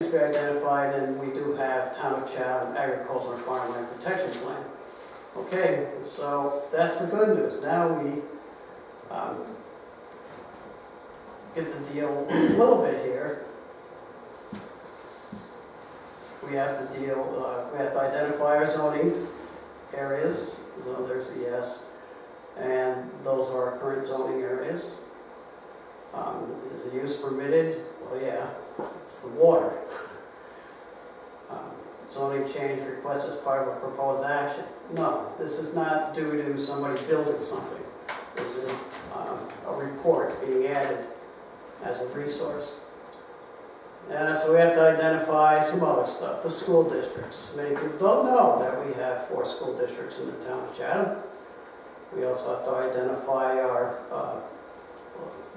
be identified, and we do have Town of Chatham Agricultural and Farmland Protection Plan. Okay, so that's the good news. Now we get to deal a little bit here. We have to identify our zoning areas. So there's a yes, and those are our current zoning areas. Is the use permitted? Well, yeah, it's the water. Zoning change request as part of a proposed action. No, this is not due to somebody building something. This is a report being added as a resource. So we have to identify some other stuff. The school districts. Many people don't know that we have 4 school districts in the town of Chatham. We also have to identify our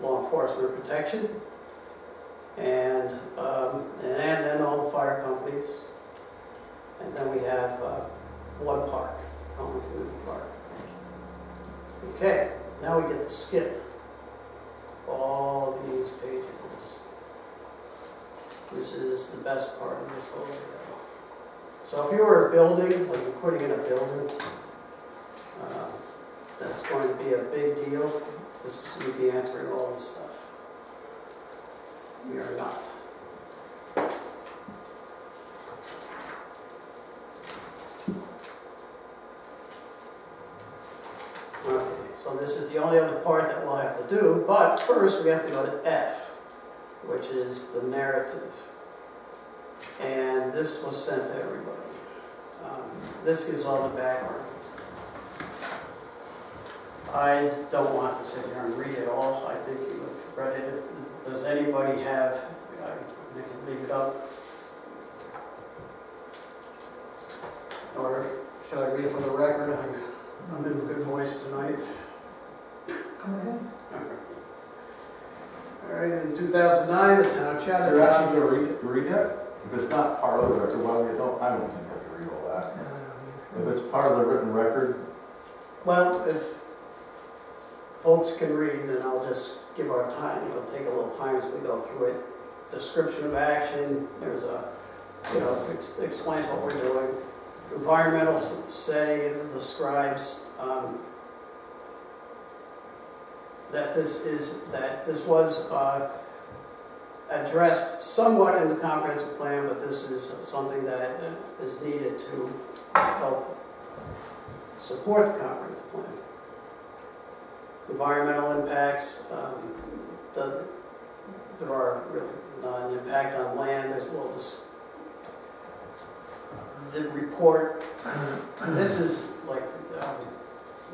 law enforcement protection, and then all the fire companies, and then we have one park, Common Community Park. Okay, now we get to skip all these pages. This is the best part of this whole video. So if you were a building, like you're putting in a building, that's going to be a big deal. This would be answering all this stuff. We are not. Okay, so this is the only other part that we'll have to do, but first we have to go to F, which is the narrative. And this was sent to everybody. This gives all the background. I don't want to sit here and read it all. I think you have read it. Does anybody have, I can leave it up. Or should I read it for the record? I'm in a good voice tonight. Come ahead. All right, in 2009, the town of Chatham. You're actually going to read it? If it's not part of the record, well, I don't think I have to read all that. If it's part of the written record. Well, if folks can read, then I'll just give our time. It'll take a little time as we go through it. Description of action, there's a, explains what we're doing. Environmental setting, it describes that this was addressed somewhat in the comprehensive plan, but this is something that is needed to help support the comprehensive plan. Environmental impacts, there are really not an impact on land. There's a little the report. This is like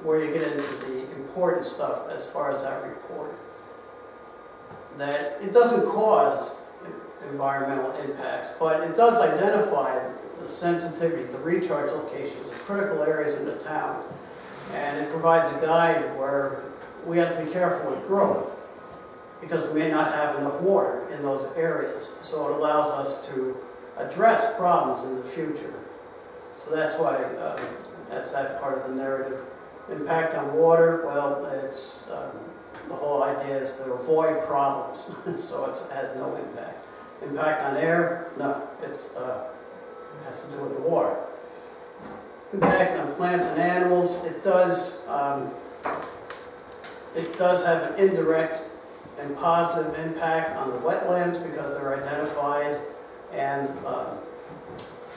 where you get into the important stuff as far as that report. That it doesn't cause environmental impacts, but it does identify the sensitivity, the recharge locations, the critical areas in the town, and it provides a guide where we have to be careful with growth because we may not have enough water in those areas. So it allows us to address problems in the future. So that's why that's that part of the narrative. Impact on water, well, it's the whole idea is to avoid problems, so it has no impact. Impact on air, no, it has to do with the water. Impact on plants and animals, it does have an indirect and positive impact on the wetlands because they're identified, and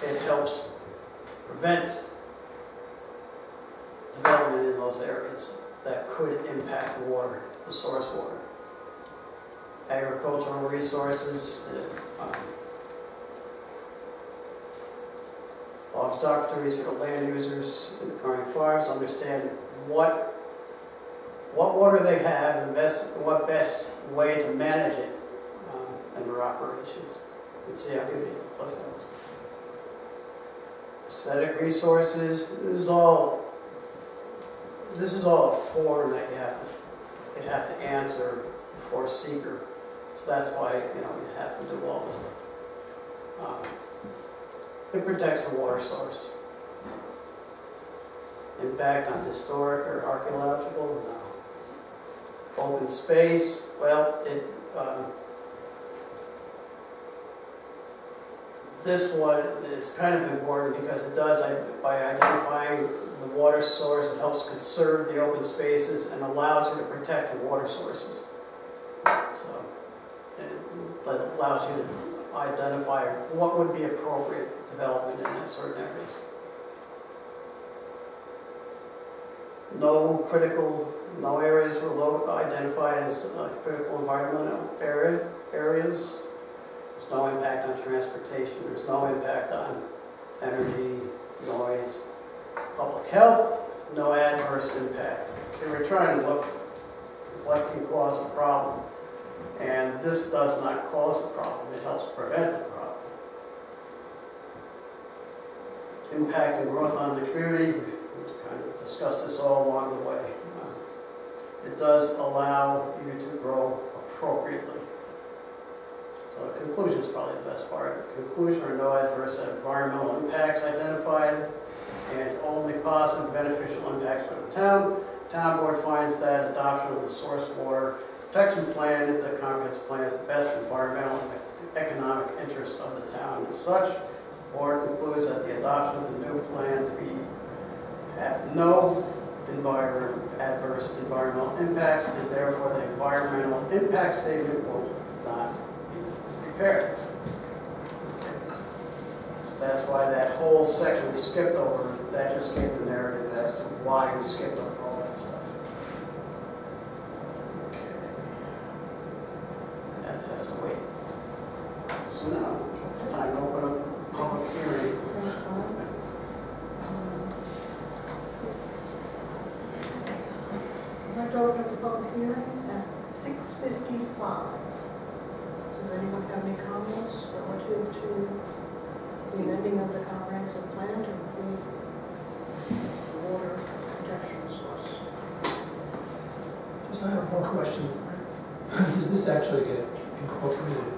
it helps prevent development in those areas that could impact the water, the source water. Agricultural resources, offers opportunities for the land users in the current farms to understand what water they have and what best way to manage it in their operations. Let's see, I'll give you the cliff notes. Aesthetic resources, this is all a form that you have to answer for seeker. So that's why you have to do all this stuff. It protects the water source. Impact on historic or archaeological? No. Open space, well, this one is kind of important because it does, by identifying the water source, it helps conserve the open spaces and allows you to protect your water sources. So it allows you to identify what would be appropriate development in certain areas. No areas were identified as critical environmental areas. There's no impact on transportation. There's no impact on energy, noise, public health, no adverse impact. So we're trying to look what can cause a problem. And this does not cause a problem. It helps prevent the problem. Impact and growth on the community. We've kind of discussed this all along the way. It does allow you to grow appropriately. So the conclusion is probably the best part. The conclusion are no adverse environmental impacts identified and only positive beneficial impacts for the town. Town board finds that adoption of the source water protection plan into the comprehensive plan is the best environmental and economic interest of the town. As such, the board concludes that the adoption of the new plan to have no adverse environmental impacts, and therefore the environmental impact statement will not be prepared. So that's why that whole section we skipped over, that just gave the narrative as to why we skipped over all that stuff. Okay. That has to wait. So now, time to open up public hearing. I'd like to open the public hearing at 6:55. Does anyone have any comments relative to the amending of the comprehensive plan to include the water protection source? Just I have one question. Does this actually get incorporated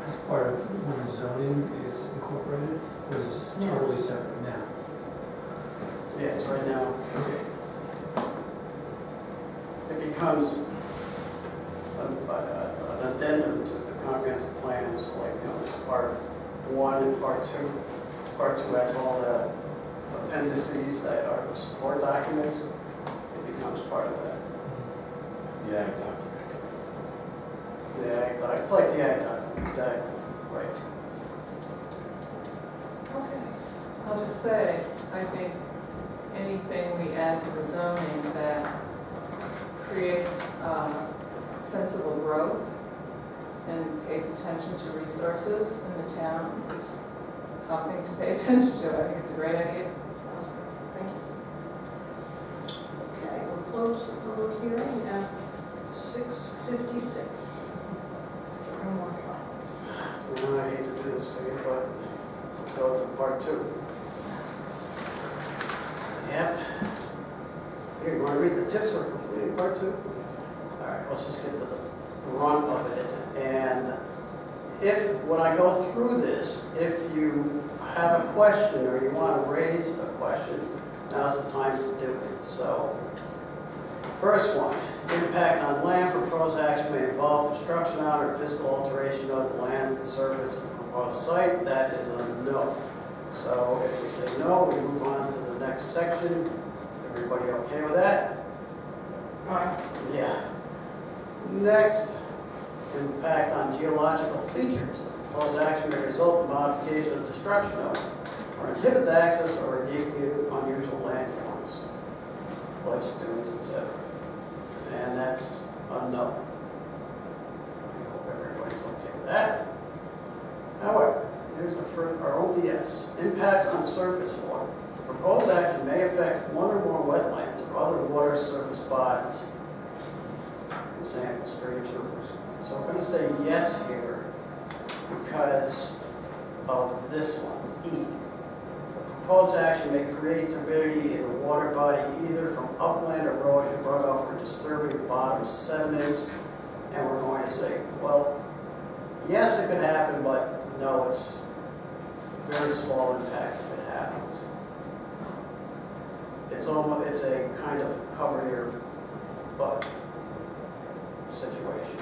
as part of when the zoning is incorporated, or is this totally separate now? Yeah, it's right now. Okay. It becomes an addendum to the comprehensive plan, so like, it's part 1 and part 2. Part 2 has all the appendices that are the support documents. It becomes part of that. The ag document. The ag document. It's like the ag document, exactly. Right. Okay. I'll just say, I think anything we add to the zoning that creates sensible growth and pays attention to resources in the town is something to pay attention to. I think it's a great idea. Thank you. Okay, we'll close the public hearing at 6:56. No more comments. And I hate to do this to you, but we'll go to part 2. Yep. Here, you want to read the tips for completing part 2? All right, let's just get to the run of it. And when I go through this, if you have a question or you want to raise a question, now's the time to do it. So, first one, impact on land. Proposed action may involve construction on or physical alteration of the land surface of the proposed site. That is a no. So if we say no, we move on to the next section. Everybody okay with that? Aye. Yeah. Next, impact on geological features. Proposed action may result in modification of destruction of or inhibit the access or uniquely unusual landforms, cliffs, dunes, etc. And that's a no. I hope everybody's okay with that. However, here's our only yes. Impacts on surface water. The proposed action may affect one or more wetlands or other water surface bodies. Example, streams, rivers. So I'm going to say yes here because of this one, E. The proposed action may create turbidity in a water body either from upland erosion, runoff, or disturbing bottom sediments. And we're going to say, well, yes, it could happen, but no, it's very small impact if it happens. It's a kind of cover your butt situation.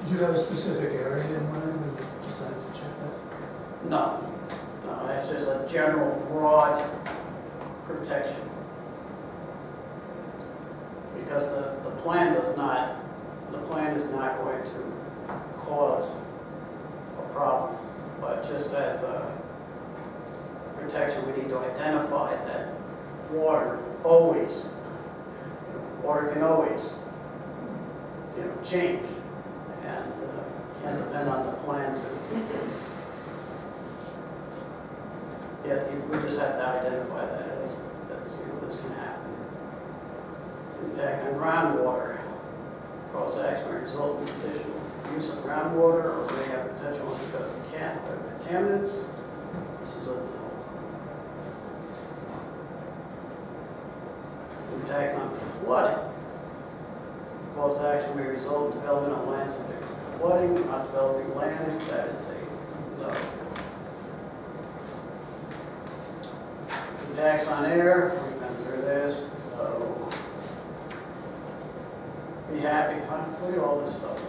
Did you have a specific area in mind when you decided to check that? No, no, it's just a general broad protection. Because the plan is not going to cause a problem, but just as a protection, we need to identify that water can always, change, and can't depend on the plan to. Yeah, we just have to identify that as this can happen. Impact on groundwater. Cause action may result in additional use of groundwater or may have potential because of contaminants. This is a no. Impact on flooding. Cause action may result in development on lands subject to flooding, not developing lands. That is a no. Impacts on air. We've been through this. So be happy, huh? Look at all this stuff.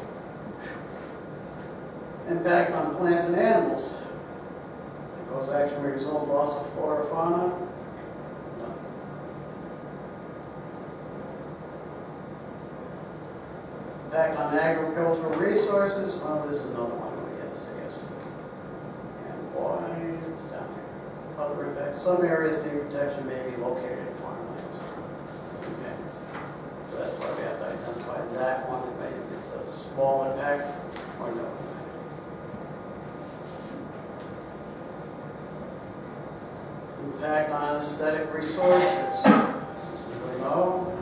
Impact on plants and animals. Cause action may result in loss of flora or fauna. No. Impact on agricultural resources. Well, this is another one I guess. And why? It's down here. Other impacts. Some areas need protection may be located in farmlands. Okay. So that's why we have to identify that one. Maybe it's a small impact or no impact. Impact on aesthetic resources. This is a no.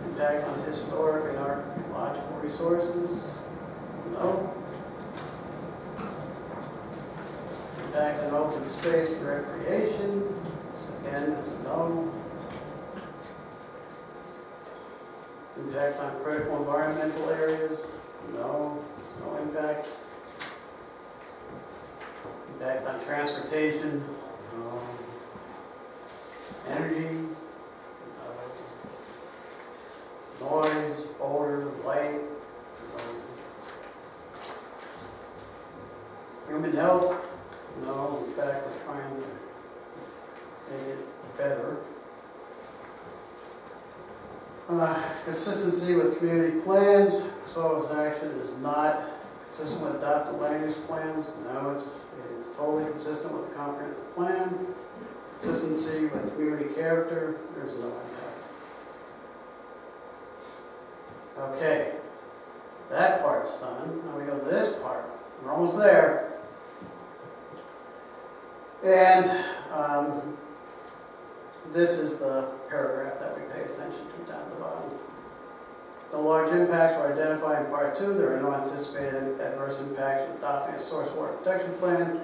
Impact on historic and archaeological resources. No. Impact on open space and recreation. This again is a no. Impact on critical environmental areas. No. No impact. Impact on transportation. No. Energy. Noise, odor, light, human health, no, in fact, we're trying to make it better. Consistency with community plans, so action is not consistent with adopted land use plans. No, it is totally consistent with the comprehensive plan. Consistency with community character, there's no impact. Okay, that part's done. Now we go to this part. We're almost there. And this is the paragraph that we pay attention to down the bottom. The large impacts were identified in Part 2. There are no anticipated adverse impacts from adopting a source water protection plan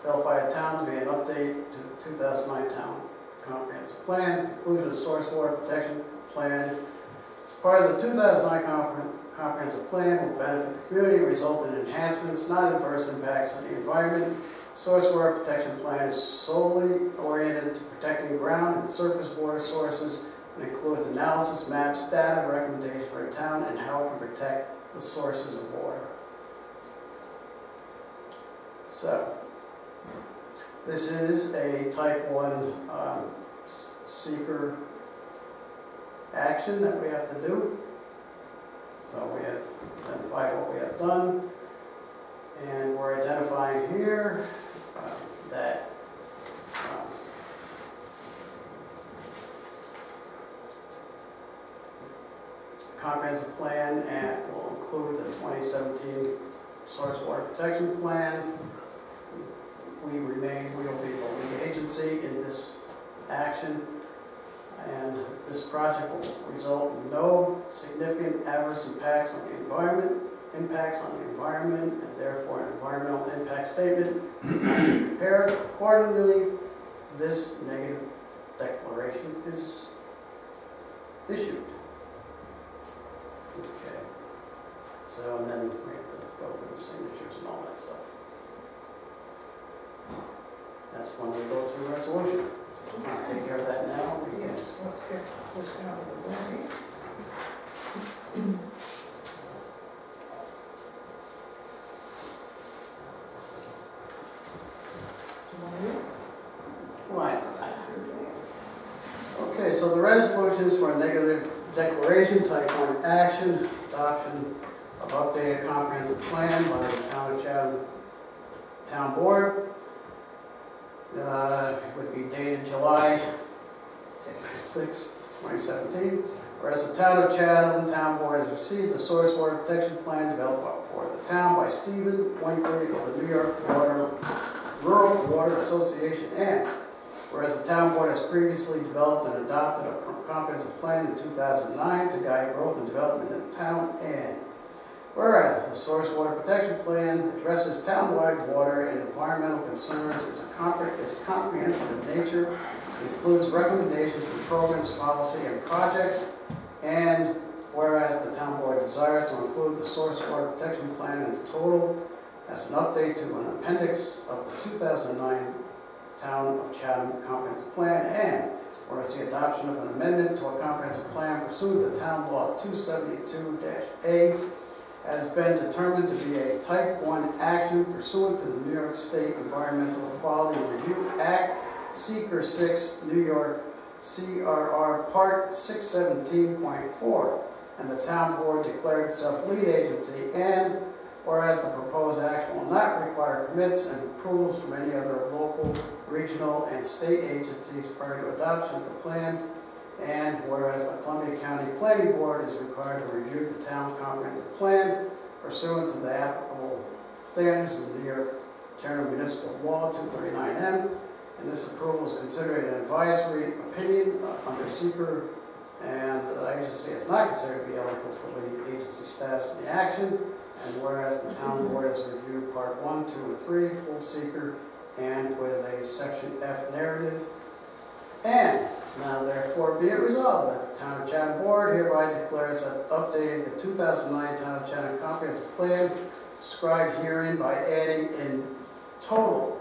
developed by a town to be an update to the 2009 Town Comprehensive Plan. Inclusion of source water protection plan as part of the 2009 Comprehensive Plan will benefit the community, result in enhancements, not adverse impacts on the environment. Source water protection plan is solely oriented to protecting ground and surface water sources and includes analysis, maps, data, recommendations for a town and how it can protect the sources of water. So, this is a type 1 seeker action that we have to do. So we have identified what we have done, and we're identifying here that comprehensive plan and will include the 2017 source water protection plan. We will be the lead agency in this action. And this project will result in no significant adverse impacts on the environment, and therefore an environmental impact statement prepared. Accordingly, this negative declaration is issued. Okay. So, and then we have to go through the signatures and all that stuff. That's when we go to resolution. I'll take care of that now. Yes, let's get this out of the way. so the resolutions for a negative declaration, type 1 action, adoption of updated comprehensive plan by the Town of Chatham Town Board. It would be dated July 6, 2017. Whereas the Town of Chatham Town Board has received a source water protection plan developed for the town by Stephen Winkley of the New York Rural Water Association, and whereas the Town Board has previously developed and adopted a comprehensive plan in 2009 to guide growth and development in the town, and whereas the source water protection plan addresses town-wide water and environmental concerns, is comprehensive in nature, includes recommendations for programs, policy, and projects, and whereas the town board desires to include the source water protection plan in total as an update to an appendix of the 2009 Town of Chatham Comprehensive Plan, and whereas the adoption of an amendment to a comprehensive plan pursuant to Town Law 272-A has been determined to be a Type 1 action pursuant to the New York State Environmental Quality Review Act, Seeker 6, New York, CRR Part 617.4, and the Town Board declared itself lead agency, and whereas the proposed action will not require permits and approvals from any other local, regional, and state agencies prior to adoption of the plan, and whereas the Columbia County Planning Board is required to review the town comprehensive plan pursuant to the applicable standards of the New York General Municipal Law 239M, and this approval is considered an advisory opinion under seeker, and the agency is not considered to be eligible for lead agency status in the action, and whereas the town board has reviewed part 1, 2, and 3, full seeker, and with a section F narrative, and now therefore be it resolved that the Town of Chatham Board hereby declares that updating the 2009 Town of Chatham Comprehensive Plan described herein by adding in total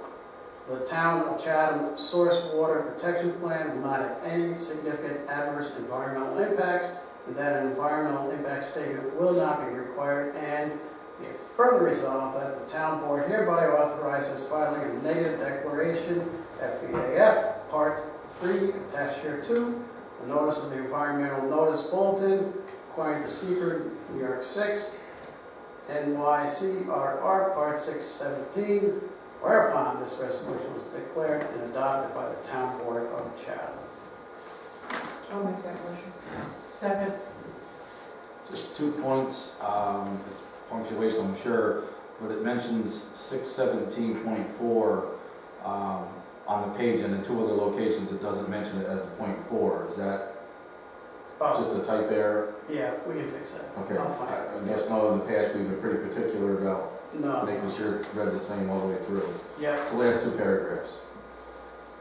the Town of Chatham Source Water Protection Plan will not have any significant adverse environmental impacts, and that an environmental impact statement will not be required, and be it further resolved that the Town Board hereby authorizes filing a negative declaration, FEAF, Part 3, attached here to the notice of the environmental notice bulletin, according to Seeker, New York 6, NYCRR, Part 617, whereupon this resolution was declared and adopted by the Town Board of Chatham. I'll make that motion. Second. Just 2 points, it's punctuation, I'm sure, but it mentions 617.4 on the page, and in 2 other locations it doesn't mention it as a .4. Is that just a type error? Yeah, we can fix that. Okay. I'll find it. I just know in the past we've been pretty particular about No. making sure it's read the same all the way through. Yeah, It's the last 2 paragraphs.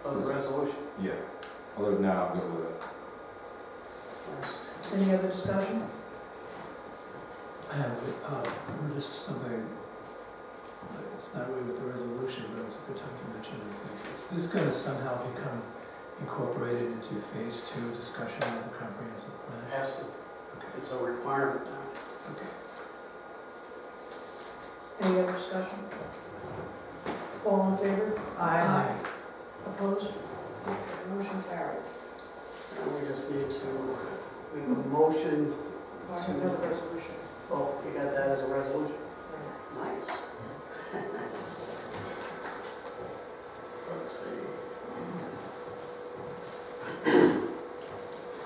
of the resolution. Yeah. Other than that, I'm good with it. Any other discussion? I have just something, it's not really with the resolution, but it was a good time to mention, I think. Is this going to somehow become incorporated into phase 2 discussion of the comprehensive plan? It has to. Okay. It's a requirement now. Okay. Any other discussion? All in favor? Aye. Opposed? Motion carried. And we just need to make a motion. I have another resolution. Oh, you got that as a resolution? Nice. Let's see.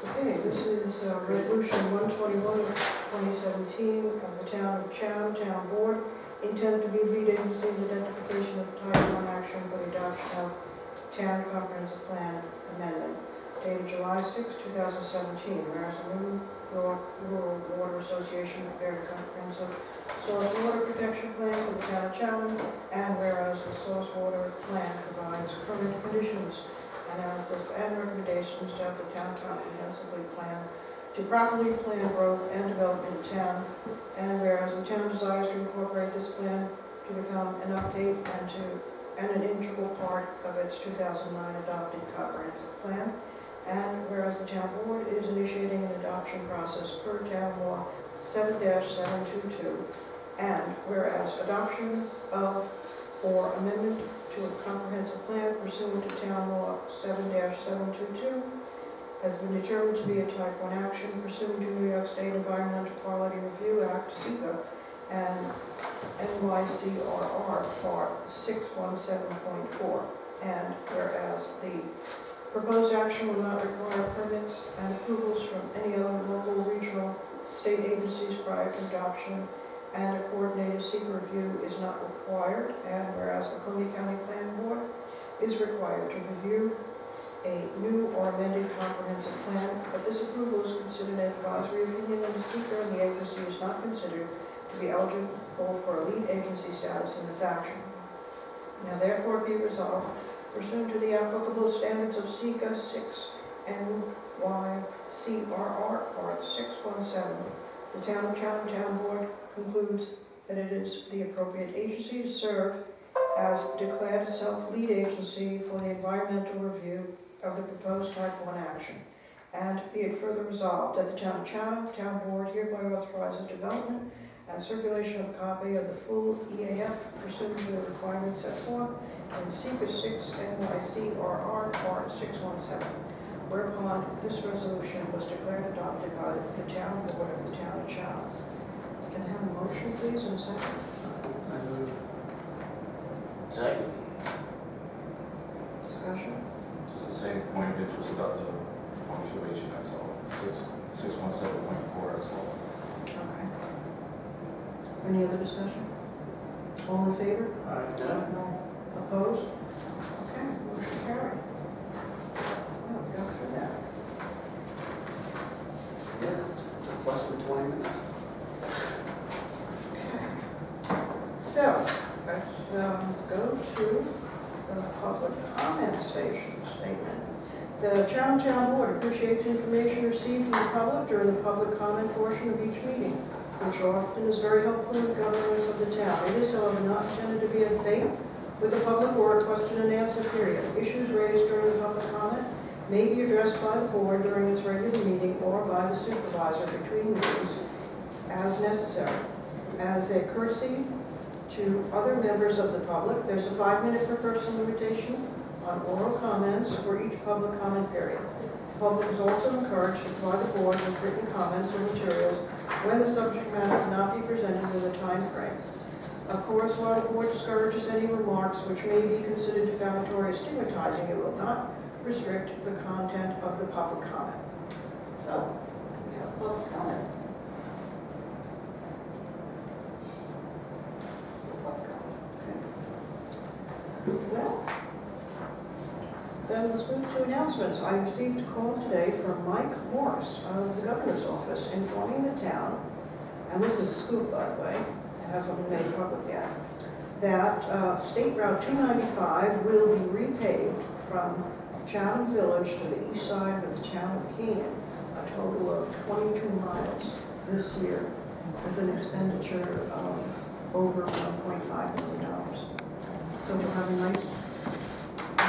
Okay, this is Resolution 121 of 2017 of the Town of Chatham Town Board, intended to be lead agency in identification of Type 1 action for the adoption of Town Comprehensive Plan Amendment, dated July 6, 2017, whereas the New York Rural Water Association prepared a comprehensive source water protection plan for the Town of Chatham, and whereas the source water plan provides current conditions, analysis, and recommendations to have the town comprehensively plan to properly plan growth and development in town, and whereas the town desires to incorporate this plan to become an update and an integral part of its 2009 adopted comprehensive plan, and whereas the town board is initiating an adoption process per town law 7-722, and whereas adoption of or amendment to a comprehensive plan pursuant to town law 7-722 has been determined to be a type 1 action pursuant to New York State Environmental Quality Review Act, SEQA, and NYCRR Part 617.4. And whereas the proposed action will not require permits and approvals from any other local, regional, state agencies prior to adoption, and a coordinated secret review is not required, and whereas the Columbia County Planning Board is required to review a new or amended comprehensive plan, but this approval is considered an advisory opinion of the speaker, and the agency is not considered to be eligible for a lead agency status in this action. Now therefore be resolved, pursuant to the applicable standards of SEQA 6 NYCRR Part 617, the Town of Chatham Town Board concludes that it is the appropriate agency to serve as declared itself lead agency for the environmental review of the proposed type 1 action. And be it further resolved that the Town of Chatham Town Board hereby authorizes development and circulation of a copy of the full EAF pursuant to the requirements set forth in SEQA 6 NYCRR Part 617, whereupon this resolution was declared adopted by the Town Board of the Town of Chatham. Can I have a motion, please, and a second? I move. Second. Discussion? Just the same point of interest about the punctuation, that's all. 617.4, that's all. Okay. Any other discussion? All in favor? No. Opposed? Okay, motion carried. Well, we got through that. Yeah, took less than 20 minutes. Okay. So, let's go to the public comment statement. The Chatham Town Board appreciates information received from the public during the public comment portion of each meeting, which often is very helpful in the governance of the town. It is, however, not intended to be a debate with the public or a question and answer period. Issues raised during the public comment may be addressed by the board during its regular meeting or by the supervisor between meetings as necessary. As a courtesy to other members of the public, there's a 5-minute per person limitation on oral comments for each public comment period. The public is also encouraged to provide the board with written comments or materials when the subject matter cannot be presented within a time frame. Of course, while the board discourages any remarks which may be considered defamatory or stigmatizing, it will not restrict the content of the public comment. So, we have public comment. Well, then let's move to announcements. I received a call today from Mike Morris of the governor's office informing the town, and this is a scoop, by the way, it hasn't been made public yet, that State Route 295 will be repaved from Chatham Village to the east side of the town of Canaan, a total of 22 miles this year, with an expenditure of over $1.5 million. So we'll have a nice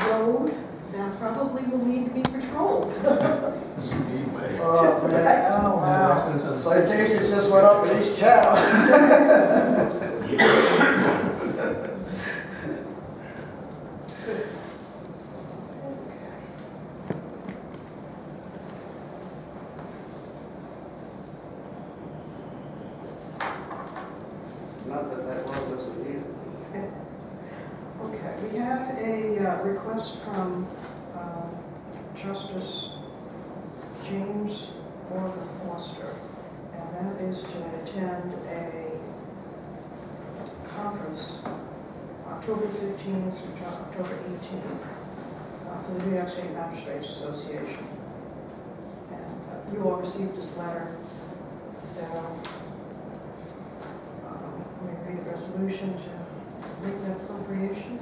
road that probably will need to be patrolled. Speedway. Oh, man. Oh, wow. Accidents on the Citations just went up in East Chatham. Not that that road doesn't need it. Okay, we have a request from Justice James Morgan Foster, and that is to attend a conference October 15th through October 18th for the New York State Magistrates Association. And you all received this letter, so we read a resolution to make that appropriation.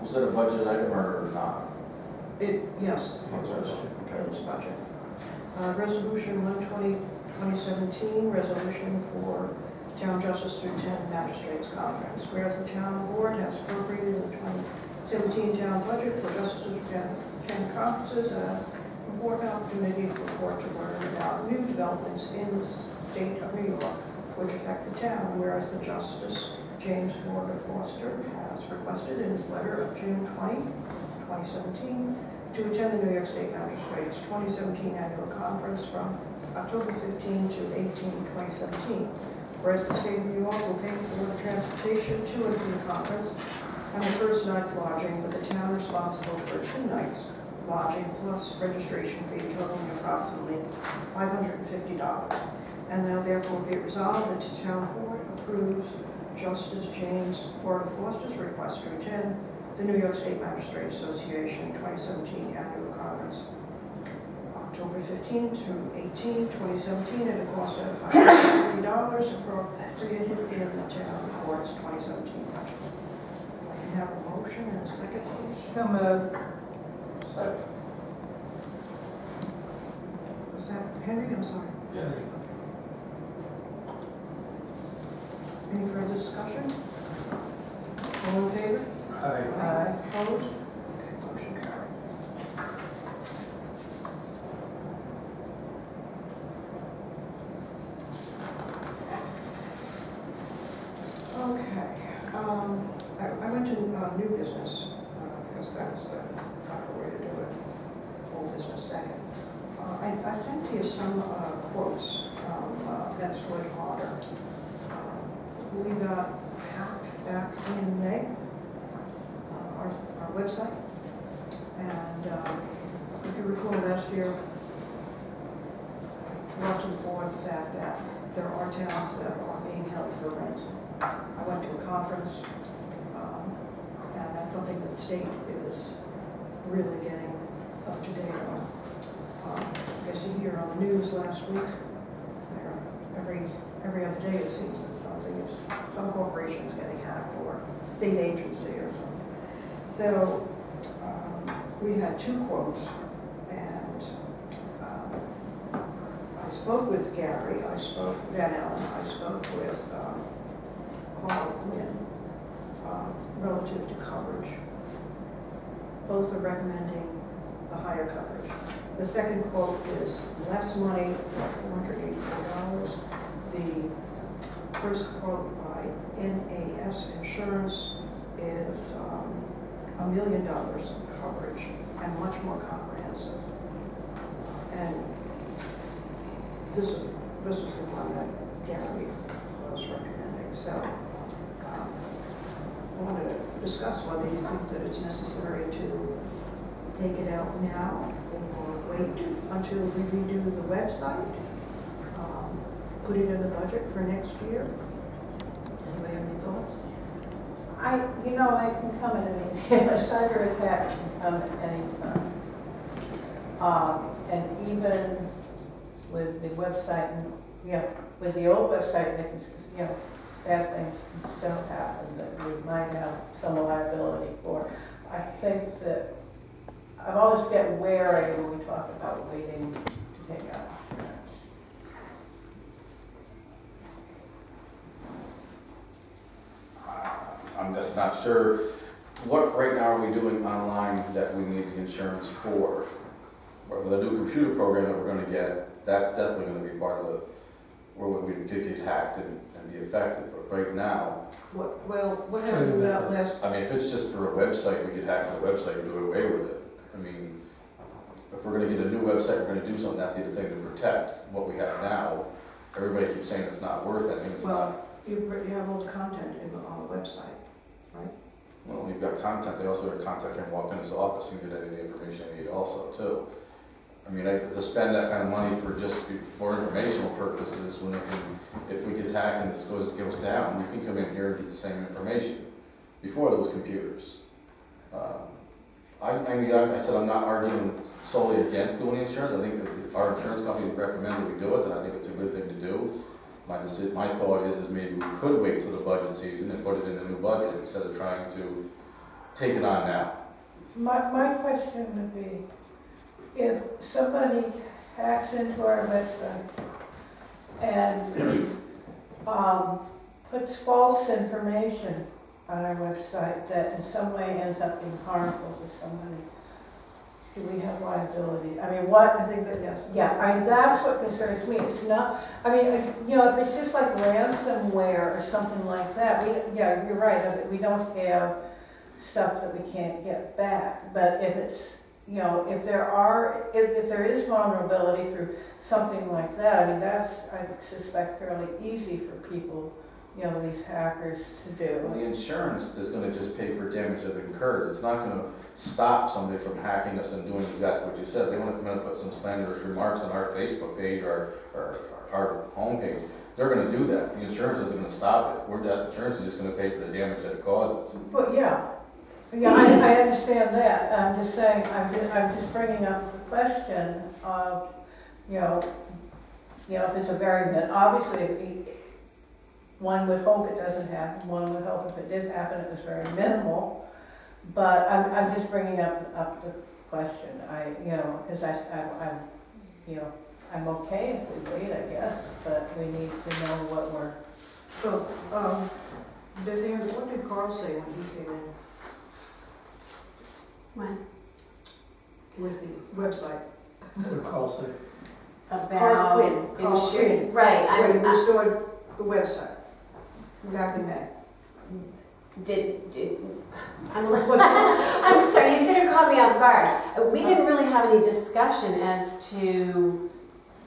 Was that a budget item or not? Yes, Okay. it's budget. Resolution 120-2017, resolution for Town Justice through 10 Magistrates Conference. Whereas the town board has appropriated the 2017 town budget for justices through 10 conferences, an important opportunity for the board to learn about new developments in the state of New York which affect the town. Whereas the Justice James Morgan Foster has requested in his letter of June 20, 2017, to attend the New York State Magistrates 2017 Annual Conference from October 15 to 18, 2017. Whereas the state of New York will pay for the transportation to and from the conference and the first night's lodging, with the town responsible for 2 nights lodging plus registration fee totaling approximately $550. And now therefore be it resolved that the town board approves Justice James Porter Foster's request to attend the New York State Magistrate Association 2017 Annual Conference, October 15 to 18, 2017, at a cost of $550 appropriated in the town board's 2017 budget. I can have a motion and a second, please. So moved. Second. Was that Henry? I'm sorry. Yes. Any further discussion? All in favor? Aye. Opposed? Okay, motion carried. Okay, I went to new business, because that's the proper way to do it, old business second. I sent you some quotes from Bedford Water. We got hacked back in May, our website, and if you recall last year, brought to the board the fact that there are towns that are being held for ransom. I went to a conference, and that's something the state is really getting up to date on. I guess you hear on the news last week, every other day it seems that some corporation's getting hacked or state agency or something. So we had 2 quotes, and I spoke with Gary, I spoke with Van Allen, I spoke with Carl Quinn relative to coverage. Both are recommending the higher coverage. The second quote is less money, $484. The first quote by NAS Insurance is $1 million of coverage and much more comprehensive. And this is the one that Gary was recommending. So I want to discuss whether you think that it's necessary to take it out now or wait until we redo the website, put it in the budget for next year. Anybody have any thoughts? I can come at any time. A cyber attack can come at any time. And even with the website, with the old website, they can, bad things can still happen that we might have some liability for. I think that I've always get wary when we talk about waiting to take out insurance. I'm just not sure, what right now are we doing online that we need the insurance for? With a new computer program that we're gonna get, that's definitely gonna be part of the, where we could get hacked and be affected, but right now, What happened about last? I mean, if it's just for a website, we could hack the website and do away with it. I mean, if we're gonna get a new website, we're gonna do something, that'd be the thing to protect what we have now. Everybody keeps saying it's not worth it, I mean, it's not. You have all the content on the website, right? Well, we've got content, they also have contact can walk in his office and get any information they need also too. I mean, to spend that kind of money for just for informational purposes, when it can, if we get hacked and this goes down, we can come in here and get the same information. Before there was computers. I said I'm not arguing solely against doing insurance. I think that if our insurance company recommends that we do it, then I think it's a good thing to do. My thought is maybe we could wait till the budget season and put it in a new budget instead of trying to take it on now. My question would be, if somebody hacks into our website and puts false information on our website that in some way ends up being harmful to somebody, do we have liability? I mean, I think that, yes. Yeah, that's what concerns me. It's not, if it's just like ransomware or something like that, you're right, we don't have stuff that we can't get back. But if it's you know, if there is vulnerability through something like that, I mean, that's, I suspect, fairly easy for people, you know, these hackers to Well, do. the insurance is gonna just pay for damage that occurs. It's not gonna stop somebody from hacking us and doing exactly what you said. They want to come in and put some slanderous remarks on our Facebook page or our homepage. They're gonna do that. The insurance isn't gonna stop it. The insurance is just gonna pay for the damage that it causes. But yeah, I understand that. I'm just saying, I'm just bringing up the question of, you know, if it's a very, obviously, one would hope it doesn't happen, one would hope if it did happen, it was very minimal. But I'm just bringing up the question, because I'm, I'm okay if we wait, I guess, but we need to know what we're. So, what did Carl say when he came in When? with the website? What did Carl say? About insurance, right, When he I restored the website back in May. I'm sorry, you sort of caught me off guard. We didn't really have any discussion as to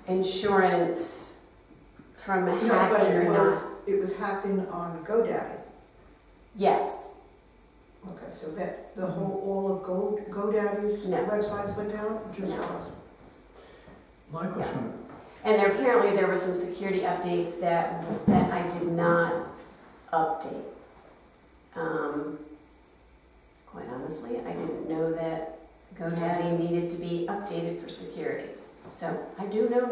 insurance from No, but hacking or not. it was happening on GoDaddy. Yes, Okay, so that the all of GoDaddy's No. websites went down, just No. ours. My question, and apparently there were some security updates that I did not update. Quite honestly, I didn't know that GoDaddy needed to be updated for security. So I do know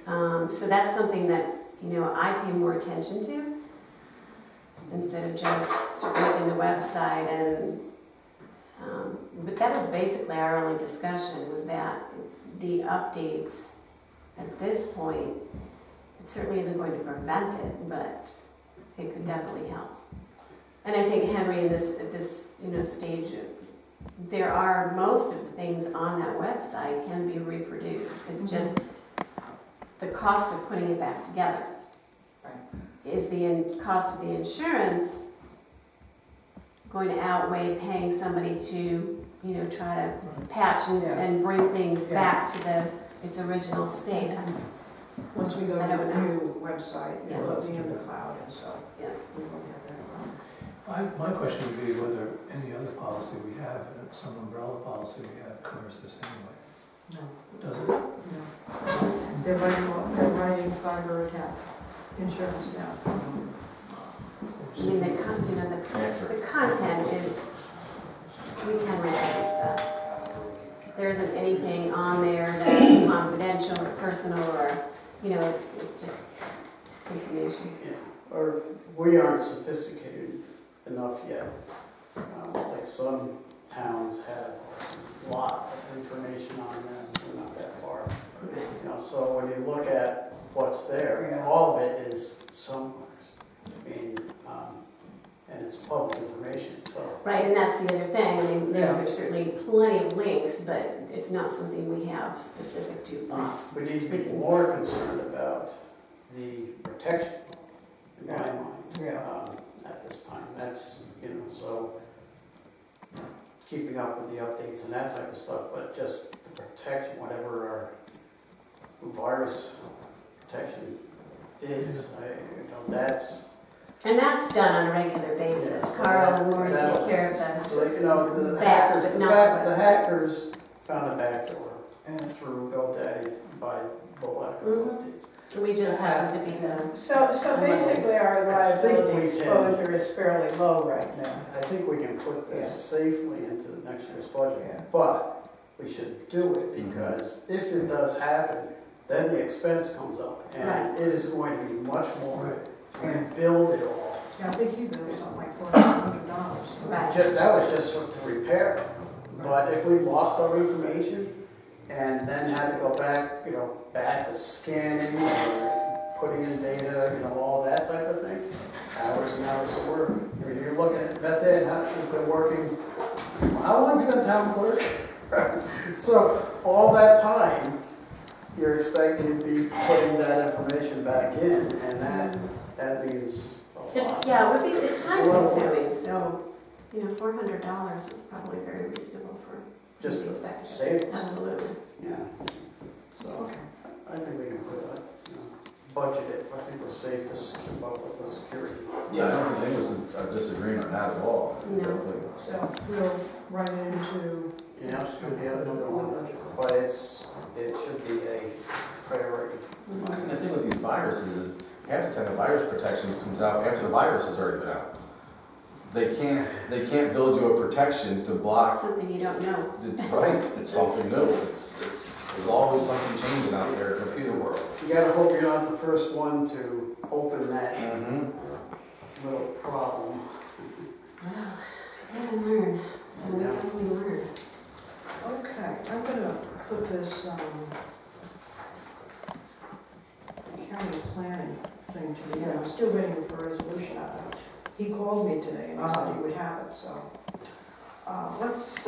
now. So that's something that, I pay more attention to instead of just making the website and, but that was basically our only discussion, was that the updates at this point, it certainly isn't going to prevent it, but it could definitely help. And I think, Henry, at this stage, there are, most of the things on that website can be reproduced. It's just the cost of putting it back together. Is the cost of the insurance going to outweigh paying somebody to, try to patch and bring things back to its original state? Once we go to I don't the know. new website, Yeah. it'll be in the cloud, and so Yeah. we won't have that. my question would be whether any other policy we have, some umbrella policy we have, covers this anyway. No, Does it? no. They're writing cyber attack insurance now. I mean, the content is, we can reproduce that. There isn't anything on there that's confidential or personal or, it's just information. Yeah, or we aren't sophisticated enough yet. Like some towns have a lot of information on them, we're not that far. So when you look at what's there, all of it is somewhere. I mean, and it's public information, so. Right, and that's the other thing. I mean, there's certainly plenty of links, but it's not something we have specific to us. We need to be more concerned about the protection, in my mind, at this time. That's, so keeping up with the updates and that type of stuff, but just the protection, whatever our virus protection is, that's. And that's done on a regular basis. Yes, Carl and Lauren take that'll- care of that. So, the That, hackers, but the not fact, the the website. hackers found a backdoor through GoDaddy by the lack of updates. We just happen to be the, So basically, our I think liability we can- exposure is fairly low right now. I think we can put this safely into the next year's budget, Yeah. but we should do it because if it does happen, then the expense comes up and it is going to be much more to rebuild it all. Yeah, I think you billed something like $400. right. That was just to repair. But if we lost our information and then had to go back, back to scanning or putting in data, all that type of thing, hours and hours of work. I mean, you're looking at Beth Ann, she's been working, how long have you been town clerk? So all that time, you're expecting to be putting that information back in, and that means a lot. It's time consuming, so, $400 was probably very reasonable for just Be to expected. save us. Absolutely. Yeah. So, Okay. I think we can put a, budget it, I think we're safe to keep up with the security. Yeah, I don't think any of us are disagreeing on that at all. No. Definitely. So we'll write into, Yeah, another one, but it should be a priority. And the thing with these viruses is, half the time the virus protection comes out after the virus has already been out. They can't build you a protection to block, Something you don't know. right, it's something new. There's always something changing out there in the computer world. You gotta hope you're not the first one to open that little problem. Well, I learn. And we Yeah. definitely learn. okay, I'm gonna put this, county planning thing together. I'm still waiting for a resolution on it. He called me today and he said he would have it, so. Let's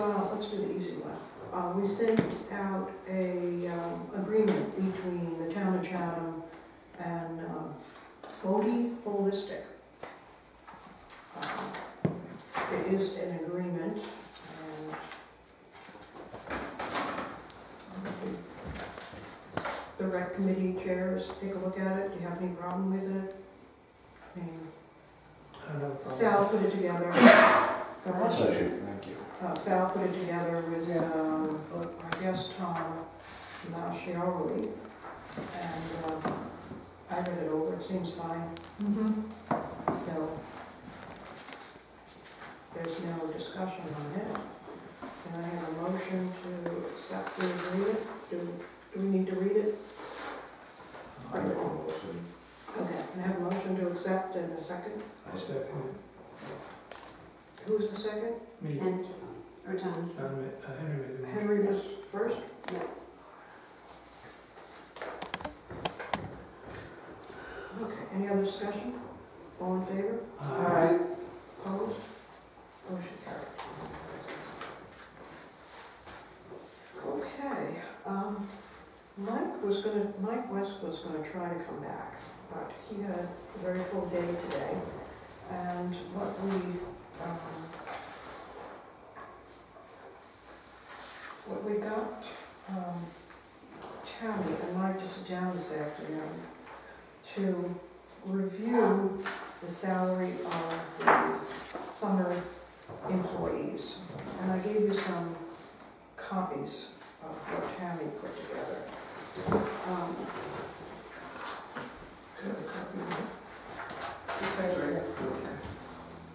do the easy one. We sent out a, agreement between the town of Chatham and, Bodie Holistic. It is an agreement, and the rec committee chairs take a look at it. Do you have any problem with it? I mean, I don't have a problem. Sal put it together. Thank you. Sal put it together with, I guess, Tom Mascioli, and I read it over, it seems fine. So, there's no discussion on it. Can I have a motion to accept the agreement? Do we need to read it? I make a motion. Okay, can I have a motion to accept in a second? I second Who's the second? it. Me, And, or John. Henry made a motion. Henry was first? Yeah. Okay, any other discussion? All in favor? Aye. Opposed? Motion carried. Okay, Mike West was gonna try to come back, but he had a very full day today. And what we got, Tammy and Mike to sit down this afternoon to review the salary of the summer employees. And I gave you some copies of what Tammy put together.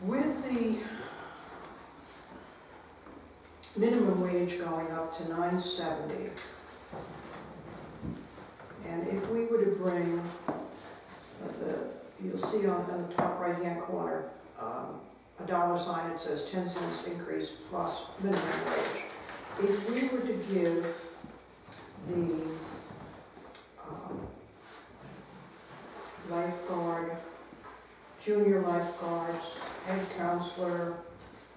With the minimum wage going up to $9.70, and if we were to bring you'll see on the top right-hand corner, a dollar sign that says 10 cents increase plus minimum wage. If we were to give the lifeguard, junior lifeguards, head counselor,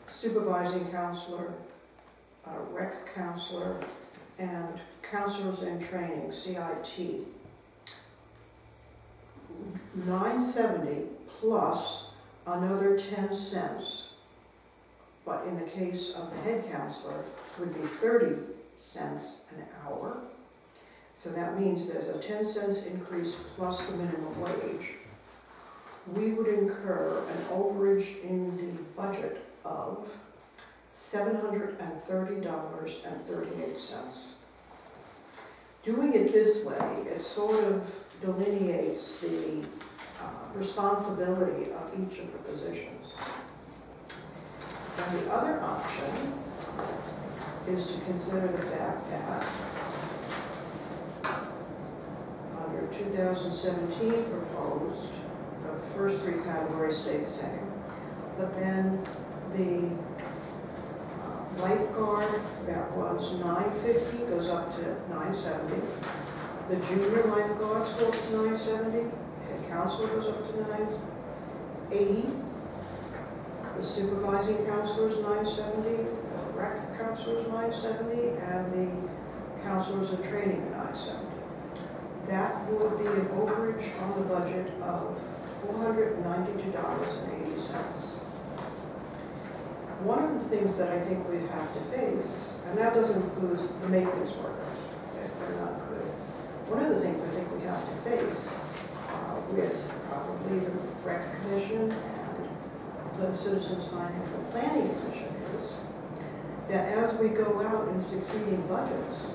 supervising counselor, rec counselor, and counselors in training, CIT, $9.70 plus another 10 cents, but in the case of the head counselor, would be 30 cents an hour. So that means there's a 10 cents increase plus the minimum wage. We would incur an overage in the budget of $730.38. Doing it this way, it sort of delineates the responsibility of each of the positions. And the other option is to consider the fact that under 2017 proposed, the first three categories stay the same, but then the lifeguard that was $9.50 goes up to $9.70. The junior lifeguards go up to $9.70. Head counselor goes up to $9.80. The supervising counselor is $9.70. The rec counselor is $9.70, and the counselors in training are $9.70. That would be an overage on the budget of $492.80. One of the things that I think we have to face And that doesn't include the maintenance workers, if they're not good. One of the things I think we have to face with probably the rec commission and the Citizens Finance and Planning Commission is that as we go out in succeeding budgets,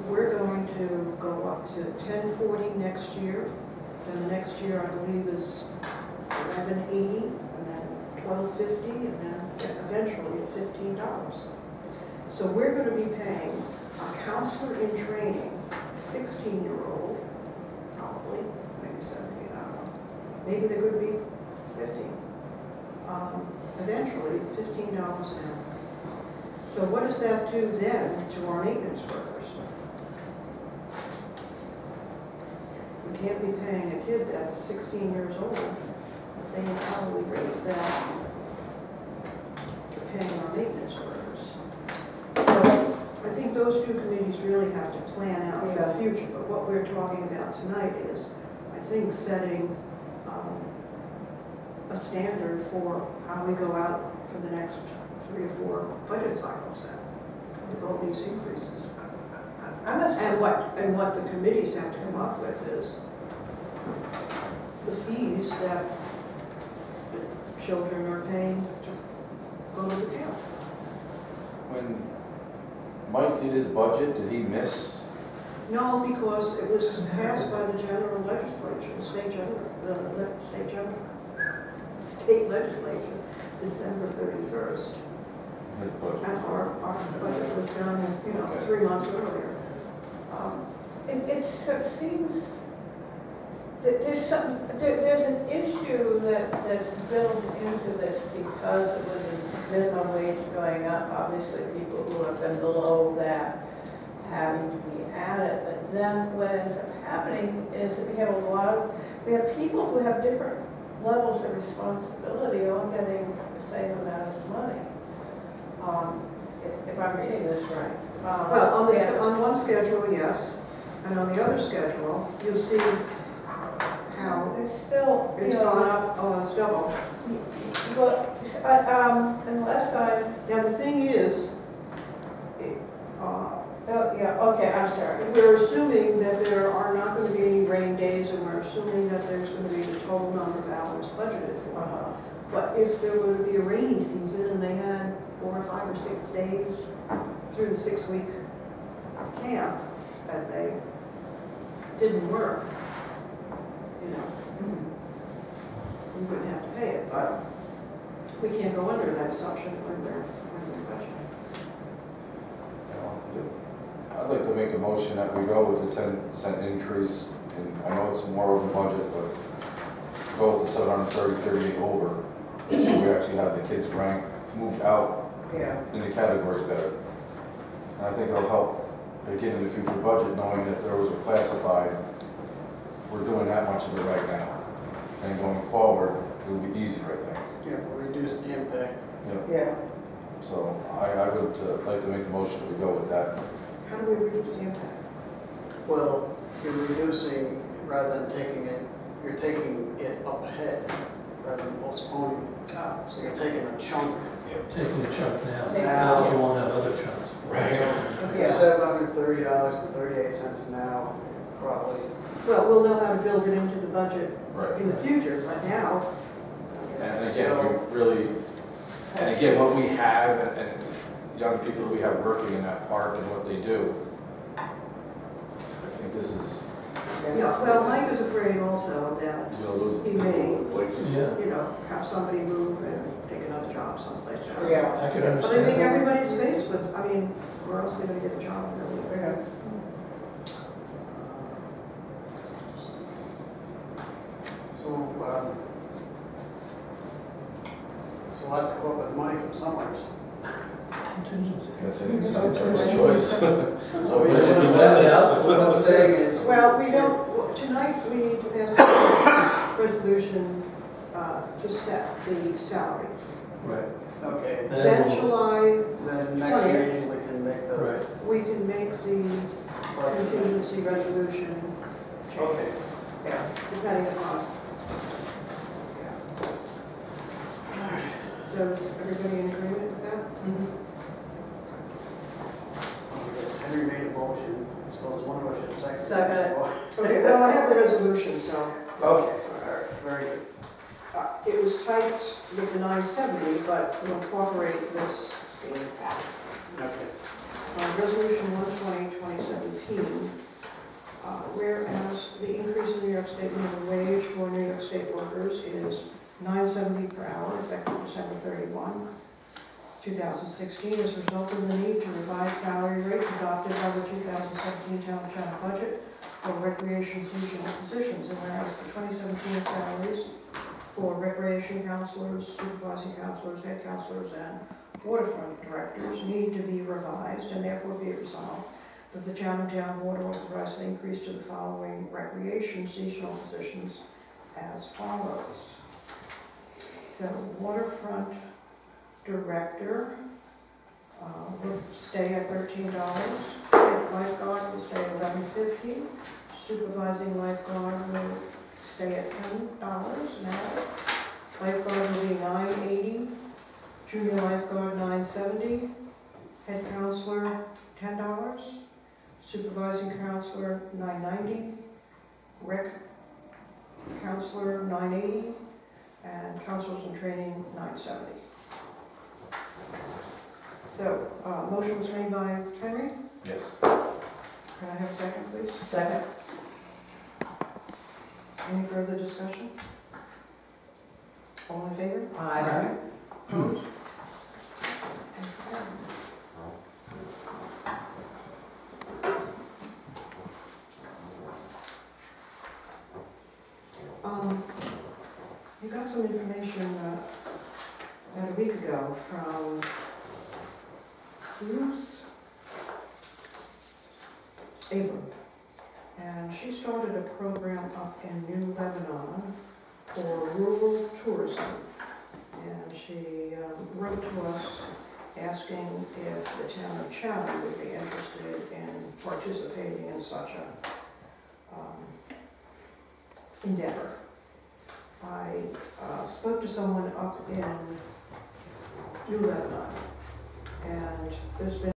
we're going to go up to 1040 next year. Then the next year, I believe, is 1180, and then 1250, and then eventually $15. So we're going to be paying a counselor in training, a 16-year-old, probably, maybe 17, I don't know. Maybe there could be 15. Eventually, $15 an hour. So what does that do then to our maintenance workers? We can't be paying a kid that's 16 years old the same hourly rate that we're paying our maintenance workers. So I think those two committees really have to plan out for the future. But what we're talking about tonight is, I think, setting a standard for how we go out for the next 3 or 4 budget cycles then, with all these increases. And what the committees have to come up with is the fees that the children are paying to go to the camp. When Mike did his budget, did he miss? No, because it was passed by the general legislature, the state legislature, December 31st. His budget. And our budget was done, Okay. 3 months earlier. It seems that there's an issue that's built into this because of the minimum wage going up. Obviously, people who have been below that having to be added. But then what ends up happening is that we have people who have different levels of responsibility all getting the same amount of money. If I'm reading this right. Well, on one schedule, yes, and on the other schedule, you'll see how There's still, it's gone up, it's double. But, unless Now, the thing is, okay, I'm sorry. we're assuming that there are not going to be any rain days, and we're assuming that there's going to be the total number of hours budgeted for. But if there were to be a rainy season and they had 4 or 5 or 6 days through the 6-week camp that they didn't work, we wouldn't have to pay it, but we can't go under that assumption when they're budgeting. I'd like to make a motion that we go with the 10% increase, and I know it's more over budget, but go with the 738 over, so we actually have the kids ranked, moved out in the categories better. And I think it'll help again in the future budget, knowing that there was a classified, we're doing that much of it right now. And going forward, it'll be easier, I think. Yeah, we'll reduce the impact. Yeah. So I would like to make the motion that we go with that. How do we reduce the impact? Well, you're reducing, rather than taking it, you're taking it up ahead, rather than postponing. So you're taking a chunk. Taking the chunk now, Now. but you won't have other chunks. Yeah. $730.38 now, probably. Well, we'll know how to build it into the budget Right. in the future, but now, And again, we really, and again, what we have and young people that we have working in that park and what they do, I think this is, yeah, well, Mike is afraid also that he's gonna lose. he may, Yeah, have somebody move and take another job someplace else. Yeah. I could But I understand think that. everybody's faced with, where else are they gonna get a job, really? So we'll have to come up with money from somewhere. Contingency. That's a choice. So we- Let it let it out. What I'm saying is, Well, we don't, tonight we need to pass a resolution to set the salary. Right. okay, Then we'll- July, then next 20th. meeting we can make the. Right. we can make the contingency resolution change, Okay. depending upon. So is everybody in agreement with that? motion, I suppose one of us should second. it. Second. Okay, well, I have the resolution, so. Okay, all right, very good. It was typed with the 970, but we'll incorporate this in back. Okay. Resolution 120, 2017, whereas the increase in New York State minimum wage for New York State workers is $9.70 per hour, effective December 31, 2016, as a result of the need to revise salary rates adopted by the 2017 town of Chatham budget for recreation seasonal positions, and whereas the 2017 salaries for recreation counselors, supervising counselors, head counselors, and waterfront directors need to be revised, and therefore be resolved that the Chatham Town Board authorize an increase to the following recreation seasonal positions as follows. So waterfront director will stay at $13. Lifeguard will stay at $11.50. Supervising lifeguard will stay at $10 an hour. Lifeguard will be $9.80. Junior lifeguard $9.70. Head counselor $10. Supervising counselor $9.90. Rec counselor $9.80. And counselors in training $9.70. So, motion was made by Henry. Yes. Can I have a second, please? Second. Any further discussion? All in favor? Aye. Opposed? You got some information about a week ago from Ruth Abram, and she started a program up in New Lebanon for rural tourism. And she wrote to us asking if the town of Chatham would be interested in participating in such a endeavor. I spoke to someone up in New Lebanon, and there's been